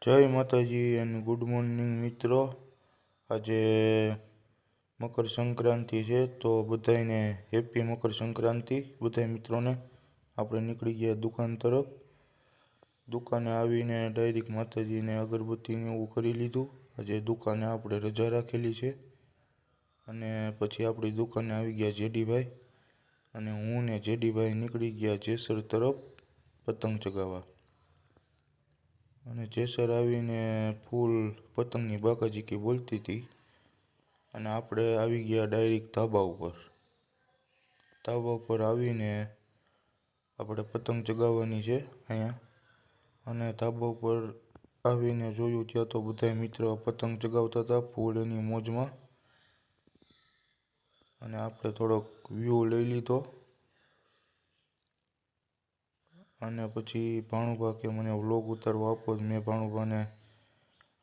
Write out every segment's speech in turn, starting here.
જય માતાજી અને ગુડ મોર્નિંગ મિત્રો। આજે મકર સંક્રાંતિ છે તો બધાને હેપી મકર સંક્રાંતિ બધા મિત્રોને। આપણે નીકળી ગયા દુકાન તરફ। દુકાને આવીને ડાયરેક્ટ માતાજીને અગરબત્તીને એવું કરી લીધું। આજે દુકાને આપણે રજા રાખેલી છે અને પછી આપણી દુકાને આવી ગયા જેડીભાઈ અને હું ને જેડીભાઈ નીકળી ગયા જેસર તરફ પતંગ ચગાવવા। અને જેસર આવીને ફૂલ પતંગની બાકાજીકી બોલતી હતી અને આપણે આવી ગયા ડાયરેક્ટ ધાબા ઉપર। ધાબા ઉપર આવીને આપણે પતંગ ચગાવવાની છે અહીંયા। અને ધાબા ઉપર આવીને જોયું ત્યાં તો બધા મિત્રો પતંગ ચગાવતા હતા ફૂલ એની મોજમાં। અને આપણે થોડોક વ્યૂ લઈ લીધો અને પછી ભાણુભા કે મને વ્લોગ ઉતારવા આપો। મેં ભાણુભાને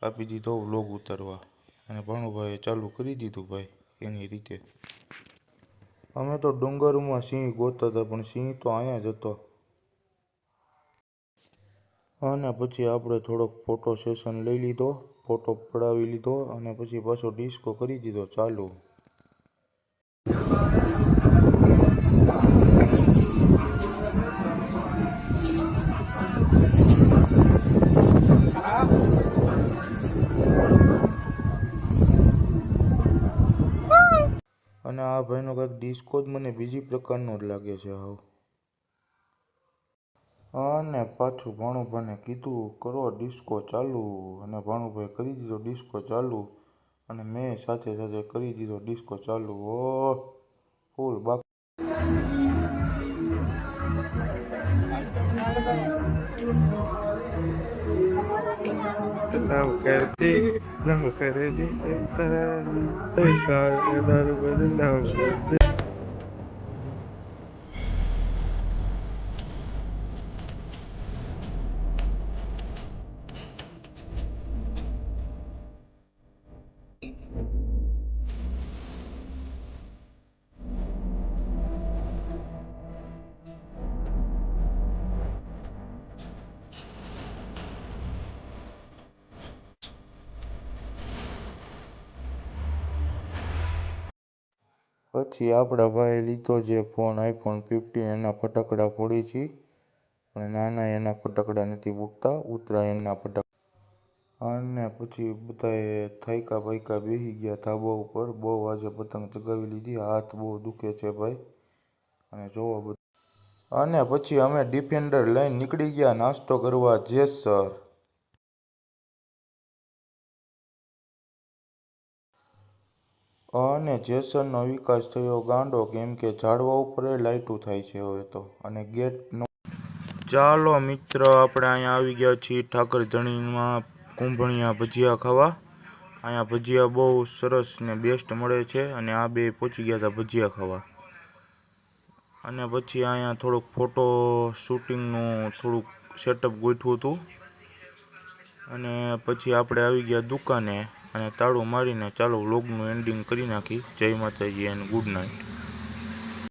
આપી દીધો વ્લોગ ઉતારવા અને ભાણુભાઈએ ચાલુ કરી દીધું ભાઈ એની રીતે। અમે તો ડુંગરમાં સિંહ ગોતતા હતા પણ સિંહ તો અહીંયા જ હતો। અને પછી આપણે થોડોક ફોટો સેશન લઈ લીધો, ફોટો પડાવી લીધો અને પછી પાછો ડિસ્કો કરી દીધો ચાલુ। અને આ ભાઈનો કંઈક ડિસ્કો જ મને બીજી પ્રકારનો જ લાગે છે હાવ। અને પાછું ભાણુભાને કીધું કરો ડિસ્કો ચાલુ અને ભાણુભાઈ કરી દીધો ડિસ્કો ચાલુ અને મેં સાથે સાથે કરી દીધો ડિસ્કો ચાલુ। ઓહ ફૂલ બાકી પછી આપણા ભાઈએ લીધો જે ફોન આઈફોન 15 એના ફટાકડા ફોડી છે પણ નાના એના ફટાકડા નથી ફૂટતા ઉત્તરાયણના ફટાકડા। અને પછી બધાએ થાયકા બાયકા બેસી ગયા ધાબા ઉપર। બહુ આજે પતંગ ચગાવી લીધી, હાથ બહુ દુખે છે ભાઈ અને જોવો બધું। અને પછી અમે ડિફેન્ડર લઈને નીકળી ગયા નાસ્તો કરવા જેસર। અને જેસરનો વિકાસ થયો ગાંડો કેમ કે ઝાડવા ઉપર લાઇટું થાય છે હવે તો અને ગેટનો। ચાલો મિત્ર આપણે અહીંયા આવી ગયા છીએ ઠાકર ધણીમાં કુંભણિયા ભજીયા ખાવા। અહીંયા ભજીયા બહુ સરસ ને બેસ્ટ મળે છે અને આ બે પહોંચી ગયા હતા ભજીયા ખાવા। અને પછી અહીંયા થોડુંક ફોટો શૂટિંગનું થોડુંક સેટઅપ ગોઠવું હતું અને પછી આપણે આવી ગયા દુકાને અને તાળું મારીને ચાલો વ્લોગનું એન્ડિંગ કરી નાખી। જય માતાજી અને ગુડ નાઇટ।